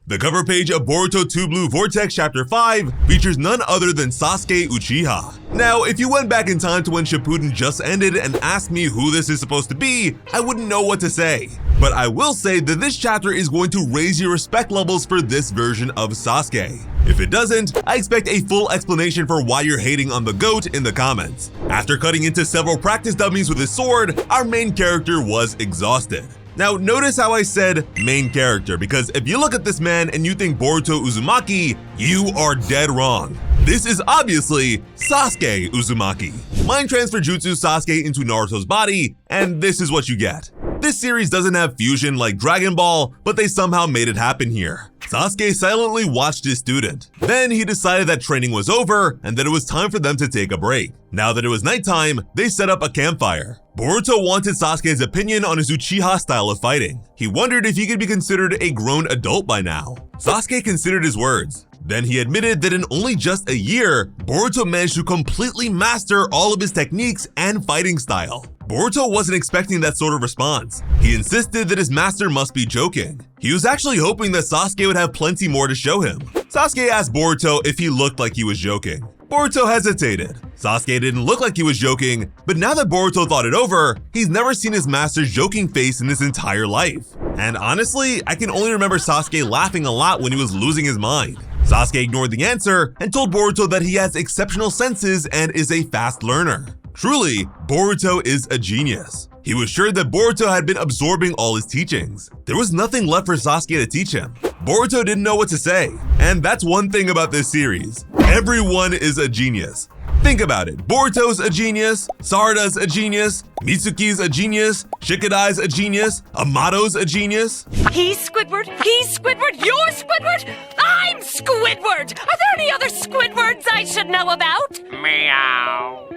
The cover page of Boruto 2 Blue Vortex Chapter 5 features none other than Sasuke Uchiha. Now, if you went back in time to when Shippuden just ended and asked me who this is supposed to be, I wouldn't know what to say. But I will say that this chapter is going to raise your respect levels for this version of Sasuke. If it doesn't, I expect a full explanation for why you're hating on the GOAT in the comments. After cutting into several practice dummies with his sword, our main character was exhausted. Now notice how I said main character, because if you look at this man and you think Boruto Uzumaki, you are dead wrong. This is obviously Sasuke Uzumaki. Mind transfer jutsu Sasuke into Naruto's body, and this is what you get. This series doesn't have fusion like Dragon Ball, but they somehow made it happen here. Sasuke silently watched his student. Then he decided that training was over and that it was time for them to take a break. Now that it was nighttime, they set up a campfire. Boruto wanted Sasuke's opinion on his Uchiha style of fighting. He wondered if he could be considered a grown adult by now. Sasuke considered his words. Then he admitted that in only just a year, Boruto managed to completely master all of his techniques and fighting style. Boruto wasn't expecting that sort of response. He insisted that his master must be joking. He was actually hoping that Sasuke would have plenty more to show him. Sasuke asked Boruto if he looked like he was joking. Boruto hesitated. Sasuke didn't look like he was joking, but now that Boruto thought it over, he's never seen his master's joking face in his entire life. And honestly, I can only remember Sasuke laughing a lot when he was losing his mind. Sasuke ignored the answer and told Boruto that he has exceptional senses and is a fast learner. Truly, Boruto is a genius. He was sure that Boruto had been absorbing all his teachings. There was nothing left for Sasuke to teach him. Boruto didn't know what to say. And that's one thing about this series. Everyone is a genius. Think about it. Boruto's a genius, Sarada's a genius, Mitsuki's a genius, Shikadai's a genius, Amato's a genius. He's Squidward, you're Squidward, I'm Squidward! Are there any other Squidwards I should know about? Meow.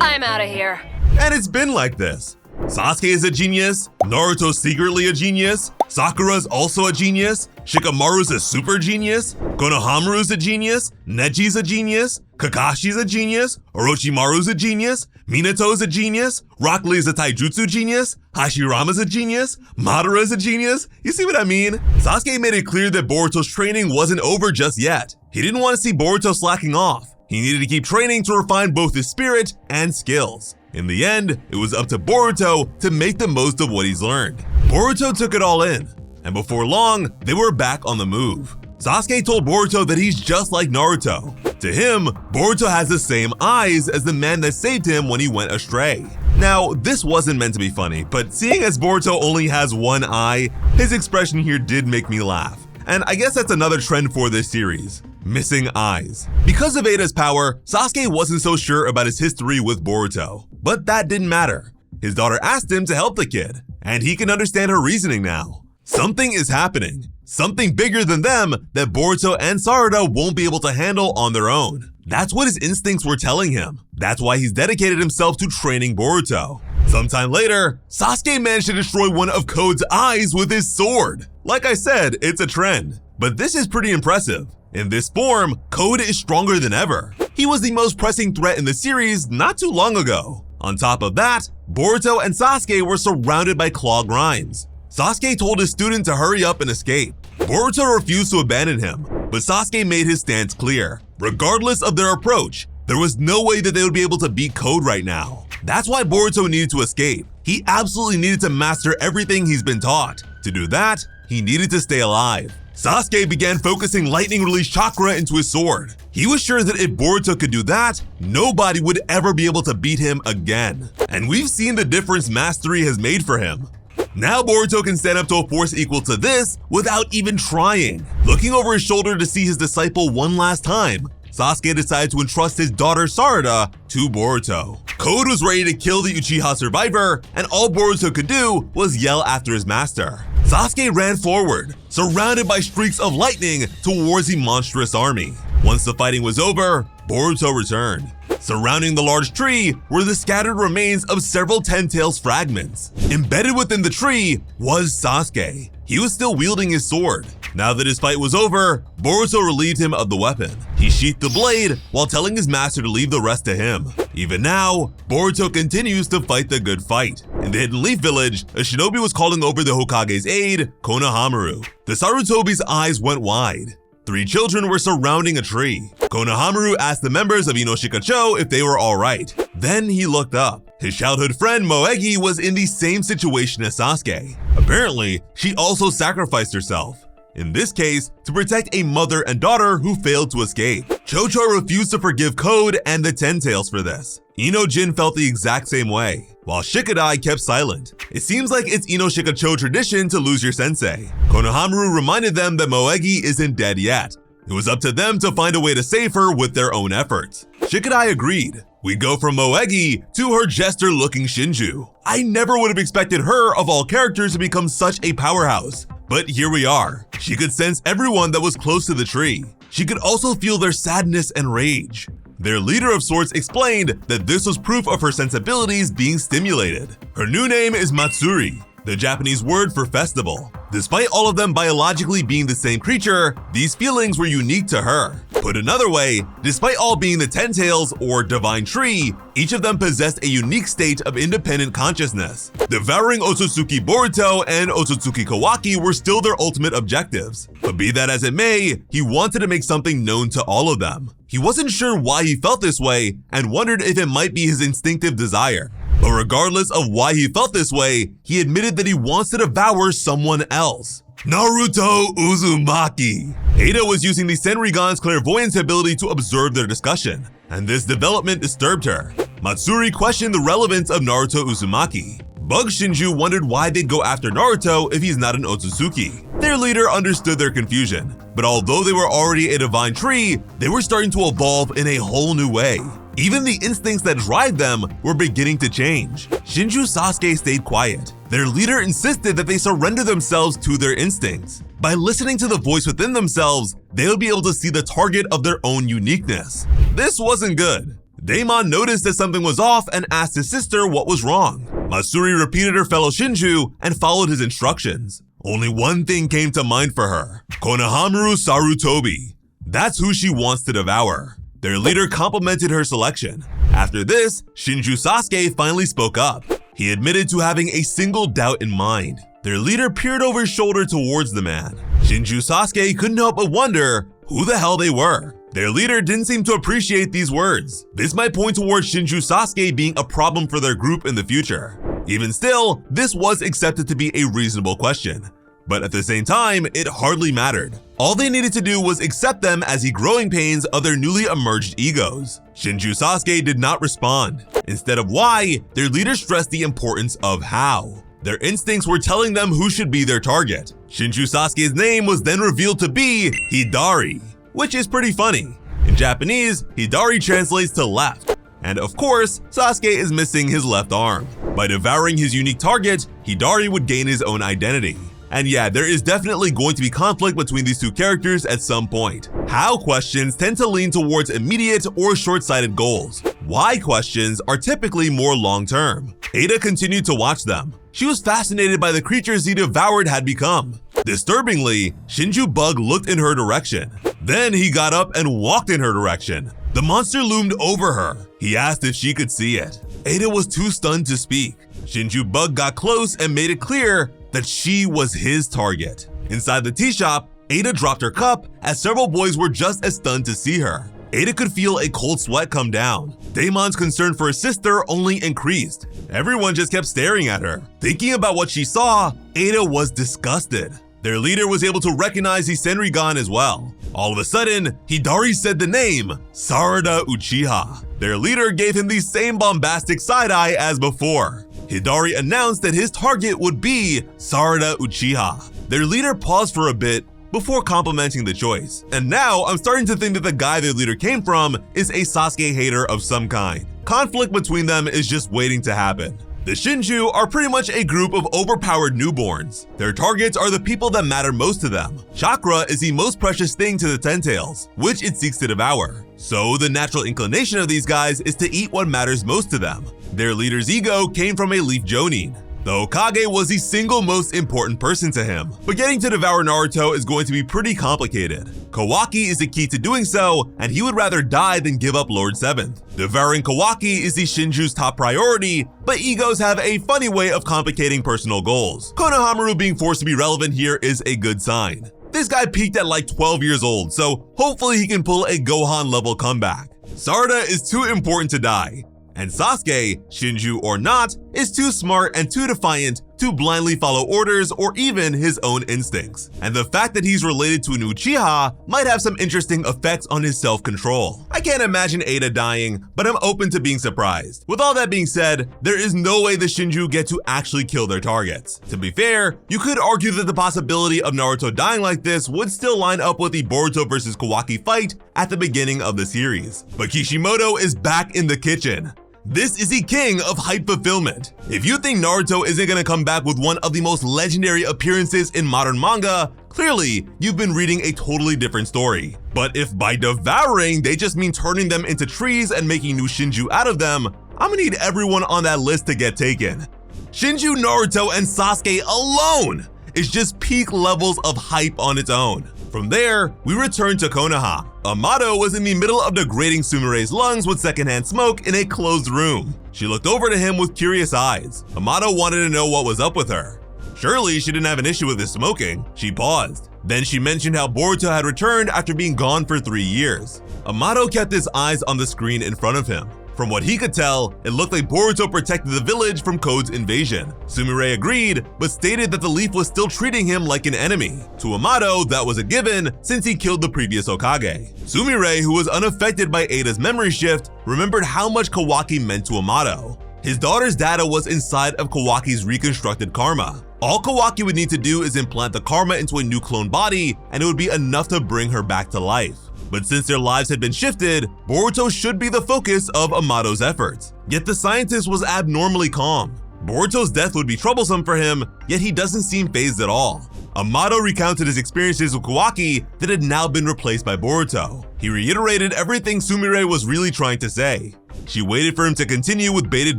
I'm out of here. And it's been like this. Sasuke is a genius, Naruto's secretly a genius, Sakura's also a genius, Shikamaru's a super genius, Konohamaru's a genius, Neji's a genius, Kakashi's a genius, Orochimaru's a genius, Minato's a genius, Rock Lee's a taijutsu genius, Hashirama's a genius, Madara's a genius. You see what I mean? Sasuke made it clear that Boruto's training wasn't over just yet. He didn't want to see Boruto slacking off. He needed to keep training to refine both his spirit and skills. In the end, it was up to Boruto to make the most of what he's learned. Boruto took it all in, and before long, they were back on the move. Sasuke told Boruto that he's just like Naruto. To him, Boruto has the same eyes as the man that saved him when he went astray. Now, this wasn't meant to be funny, but seeing as Boruto only has one eye, his expression here did make me laugh. And I guess that's another trend for this series. Missing eyes. Because of Ada's power, Sasuke wasn't so sure about his history with Boruto. But that didn't matter. His daughter asked him to help the kid, and he can understand her reasoning now. Something is happening. Something bigger than them that Boruto and Sarada won't be able to handle on their own. That's what his instincts were telling him. That's why he's dedicated himself to training Boruto. Sometime later, Sasuke managed to destroy one of Code's eyes with his sword. Like I said, it's a trend. But this is pretty impressive. In this form, Code is stronger than ever. He was the most pressing threat in the series not too long ago. On top of that, Boruto and Sasuke were surrounded by claw grinds. Sasuke told his student to hurry up and escape. Boruto refused to abandon him, but Sasuke made his stance clear. Regardless of their approach, there was no way that they would be able to beat Code right now. That's why Boruto needed to escape. He absolutely needed to master everything he's been taught. To do that, he needed to stay alive. Sasuke began focusing lightning release chakra into his sword. He was sure that if Boruto could do that, nobody would ever be able to beat him again. And we've seen the difference mastery has made for him. Now Boruto can stand up to a force equal to this without even trying. Looking over his shoulder to see his disciple one last time, Sasuke decided to entrust his daughter Sarada to Boruto. Code was ready to kill the Uchiha survivor, and all Boruto could do was yell after his master. Sasuke ran forward, surrounded by streaks of lightning towards the monstrous army. Once the fighting was over, Boruto returned. Surrounding the large tree were the scattered remains of several Ten-Tails fragments. Embedded within the tree was Sasuke. He was still wielding his sword. Now that his fight was over, Boruto relieved him of the weapon. He sheathed the blade while telling his master to leave the rest to him. Even now, Boruto continues to fight the good fight. In the Hidden Leaf Village, a shinobi was calling over the Hokage's aide, Konohamaru. The Sarutobi's eyes went wide. 3 children were surrounding a tree. Konohamaru asked the members of Inoshikacho if they were alright. Then he looked up. His childhood friend Moegi was in the same situation as Sasuke. Apparently, she also sacrificed herself. In this case, to protect a mother and daughter who failed to escape. Chocho refused to forgive Code and the Ten Tails for this. Ino-jin felt the exact same way, while Shikadai kept silent. It seems like it's Inoshikacho tradition to lose your sensei. Konohamaru reminded them that Moegi isn't dead yet. It was up to them to find a way to save her with their own efforts. Shikadai agreed. We go from Moegi to her jester-looking Shinju. I never would have expected her, of all characters, to become such a powerhouse. But here we are. She could sense everyone that was close to the tree. She could also feel their sadness and rage. Their leader of sorts explained that this was proof of her sensibilities being stimulated. Her new name is Matsuri, the Japanese word for festival. Despite all of them biologically being the same creature, these feelings were unique to her. Put another way, despite all being the Ten Tails or Divine Tree, each of them possessed a unique state of independent consciousness. Devouring Otsutsuki Boruto and Otsutsuki Kawaki were still their ultimate objectives. But be that as it may, he wanted to make something known to all of them. He wasn't sure why he felt this way and wondered if it might be his instinctive desire. But regardless of why he felt this way, he admitted that he wants to devour someone else. Naruto Uzumaki. Ada was using the Senrigan's clairvoyance ability to observe their discussion, and this development disturbed her. Matsuri questioned the relevance of Naruto Uzumaki. Bug Shinju wondered why they'd go after Naruto if he's not an Otsutsuki. Their leader understood their confusion, but although they were already a divine tree, they were starting to evolve in a whole new way. Even the instincts that drive them were beginning to change. Shinju Sasuke stayed quiet. Their leader insisted that they surrender themselves to their instincts. By listening to the voice within themselves, they would be able to see the target of their own uniqueness. This wasn't good. Daemon noticed that something was off and asked his sister what was wrong. Matsuri repeated her fellow Shinju and followed his instructions. Only one thing came to mind for her: Konohamaru Sarutobi. That's who she wants to devour. Their leader complimented her selection. After this, Shinju Sasuke finally spoke up. He admitted to having a single doubt in mind. Their leader peered over his shoulder towards the man. Shinju Sasuke couldn't help but wonder who the hell they were. Their leader didn't seem to appreciate these words. This might point towards Shinju Sasuke being a problem for their group in the future. Even still, this was accepted to be a reasonable question. But at the same time, it hardly mattered. All they needed to do was accept them as the growing pains of their newly emerged egos. Shinju Sasuke did not respond. Instead of why, their leader stressed the importance of how. Their instincts were telling them who should be their target. Shinju Sasuke's name was then revealed to be Hidari, which is pretty funny. In Japanese, Hidari translates to left. And of course, Sasuke is missing his left arm. By devouring his unique target, Hidari would gain his own identity. And yeah, there is definitely going to be conflict between these two characters at some point. How questions tend to lean towards immediate or short-sighted goals. Why questions are typically more long-term. Ada continued to watch them. She was fascinated by the creatures he devoured had become. Disturbingly, Shinju Bug looked in her direction. Then he got up and walked in her direction. The monster loomed over her. He asked if she could see it. Ada was too stunned to speak. Shinju Bug got close and made it clear that she was his target. Inside the tea shop, Ada dropped her cup as several boys were just as stunned to see her. Ada could feel a cold sweat come down. Daemon's concern for his sister only increased. Everyone just kept staring at her. Thinking about what she saw, Ada was disgusted. Their leader was able to recognize the Senrigan as well. All of a sudden, Hidari said the name, Sarada Uchiha. Their leader gave him the same bombastic side-eye as before. Hidari announced that his target would be Sarada Uchiha. Their leader paused for a bit before complimenting the choice. And now I'm starting to think that the guy their leader came from is a Sasuke hater of some kind. Conflict between them is just waiting to happen. The Shinju are pretty much a group of overpowered newborns. Their targets are the people that matter most to them. Chakra is the most precious thing to the Ten Tails, which it seeks to devour. So the natural inclination of these guys is to eat what matters most to them. Their leader's ego came from a leaf jonin. The Hokage was the single most important person to him, but getting to devour Naruto is going to be pretty complicated. Kawaki is the key to doing so, and he would rather die than give up Lord 7th. Devouring Kawaki is the Shinju's top priority, but egos have a funny way of complicating personal goals. Konohamaru being forced to be relevant here is a good sign. This guy peaked at like 12 years old, so hopefully he can pull a Gohan level comeback. Sarada is too important to die. And Sasuke, Shinju or not, is too smart and too defiant to blindly follow orders or even his own instincts. And the fact that he's related to an Uchiha might have some interesting effects on his self-control. I can't imagine Ada dying, but I'm open to being surprised. With all that being said, there is no way the Shinju get to actually kill their targets. To be fair, you could argue that the possibility of Naruto dying like this would still line up with the Boruto versus Kawaki fight at the beginning of the series. But Kishimoto is back in the kitchen. This is the king of hype fulfillment. If you think Naruto isn't gonna come back with one of the most legendary appearances in modern manga, clearly you've been reading a totally different story. But if by devouring they just mean turning them into trees and making new Shinju out of them, I'm gonna need everyone on that list to get taken. Shinju, Naruto, and Sasuke alone is just peak levels of hype on its own. From there, we return to Konoha. Amato was in the middle of degrading Sumire's lungs with secondhand smoke in a closed room. She looked over to him with curious eyes. Amato wanted to know what was up with her. Surely she didn't have an issue with his smoking. She paused. Then she mentioned how Boruto had returned after being gone for 3 years. Amato kept his eyes on the screen in front of him. From what he could tell, it looked like Boruto protected the village from Code's invasion. Sumire agreed, but stated that the Leaf was still treating him like an enemy. To Amato, that was a given since he killed the previous Hokage. Sumire, who was unaffected by Ada's memory shift, remembered how much Kawaki meant to Amato. His daughter's data was inside of Kawaki's reconstructed karma. All Kawaki would need to do is implant the karma into a new clone body, and it would be enough to bring her back to life. But since their lives had been shifted, Boruto should be the focus of Amato's efforts. Yet the scientist was abnormally calm. Boruto's death would be troublesome for him, yet he doesn't seem fazed at all. Amato recounted his experiences with Kawaki that had now been replaced by Boruto. He reiterated everything Sumire was really trying to say. She waited for him to continue with bated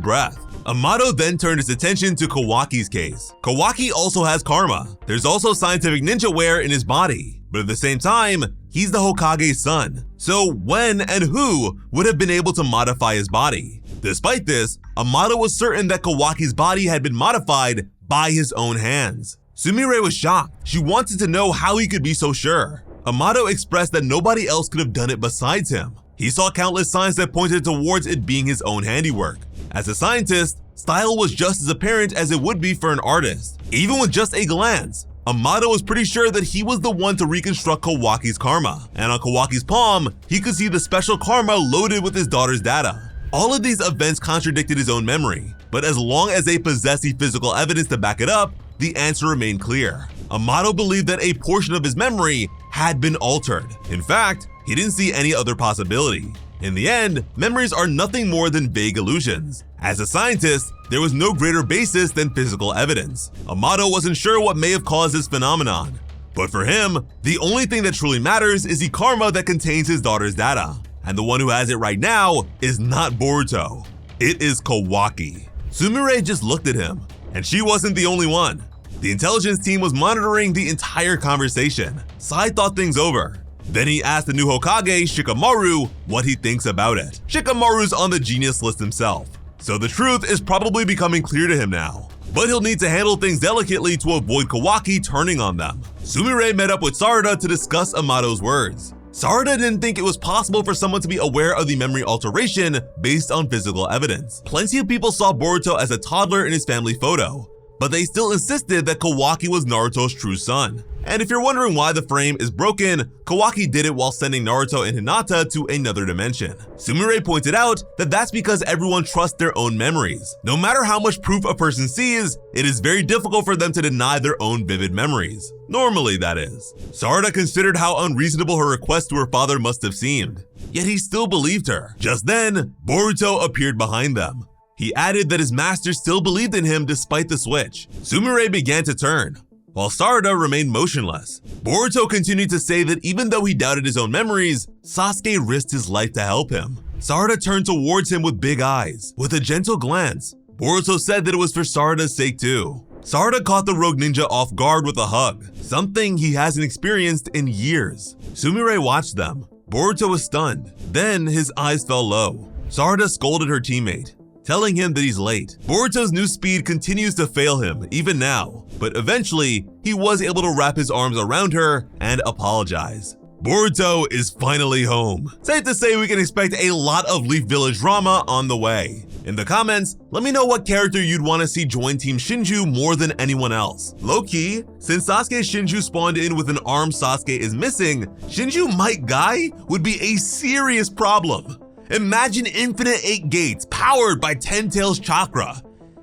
breath. Amato then turned his attention to Kawaki's case. Kawaki also has karma. There's also scientific ninja wear in his body, but at the same time, he's the Hokage's son. So when and who would have been able to modify his body? Despite this, Amato was certain that Kawaki's body had been modified by his own hands. Sumire was shocked. She wanted to know how he could be so sure. Amato expressed that nobody else could have done it besides him. He saw countless signs that pointed towards it being his own handiwork. As a scientist, style was just as apparent as it would be for an artist. Even with just a glance, Amato was pretty sure that he was the one to reconstruct Kawaki's karma. And on Kawaki's palm, he could see the special karma loaded with his daughter's data. All of these events contradicted his own memory, but as long as they possessed the physical evidence to back it up, the answer remained clear. Amato believed that a portion of his memory had been altered. In fact, he didn't see any other possibility. In the end, memories are nothing more than vague illusions. As a scientist, there was no greater basis than physical evidence. Amato wasn't sure what may have caused this phenomenon. But for him, the only thing that truly matters is the karma that contains his daughter's data. And the one who has it right now is not Boruto. It is Kawaki. Sumire just looked at him, and she wasn't the only one. The intelligence team was monitoring the entire conversation. Sai thought things over. Then he asked the new Hokage, Shikamaru, what he thinks about it. Shikamaru's on the genius list himself, so the truth is probably becoming clear to him now. But he'll need to handle things delicately to avoid Kawaki turning on them. Sumire met up with Sarada to discuss Amato's words. Sarada didn't think it was possible for someone to be aware of the memory alteration based on physical evidence. Plenty of people saw Boruto as a toddler in his family photo, but they still insisted that Kawaki was Naruto's true son. And if you're wondering why the frame is broken, Kawaki did it while sending Naruto and Hinata to another dimension. Sumire pointed out that that's because everyone trusts their own memories. No matter how much proof a person sees, it is very difficult for them to deny their own vivid memories. Normally, that is. Sarada considered how unreasonable her request to her father must have seemed, yet he still believed her. Just then, Boruto appeared behind them. He added that his master still believed in him despite the switch. Sumire began to turn, while Sarada remained motionless. Boruto continued to say that even though he doubted his own memories, Sasuke risked his life to help him. Sarada turned towards him with big eyes. With a gentle glance, Boruto said that it was for Sarada's sake too. Sarada caught the rogue ninja off guard with a hug, something he hasn't experienced in years. Sumire watched them. Boruto was stunned. Then his eyes fell low. Sarada scolded her teammate, telling him that he's late. Boruto's new speed continues to fail him, even now, but eventually, he was able to wrap his arms around her and apologize. Boruto is finally home. Safe to say we can expect a lot of Leaf Village drama on the way. In the comments, let me know what character you'd want to see join Team Shinju more than anyone else. Low-key, since Sasuke's Shinju spawned in with an arm Sasuke is missing, Shinju Might Guy would be a serious problem. Imagine infinite 8 gates powered by 10 Tails chakra.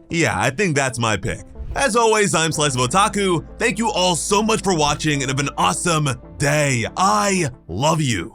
Yeah, I think that's my pick. As always, I'm Slice of Otaku. Thank you all so much for watching and have an awesome day. I love you.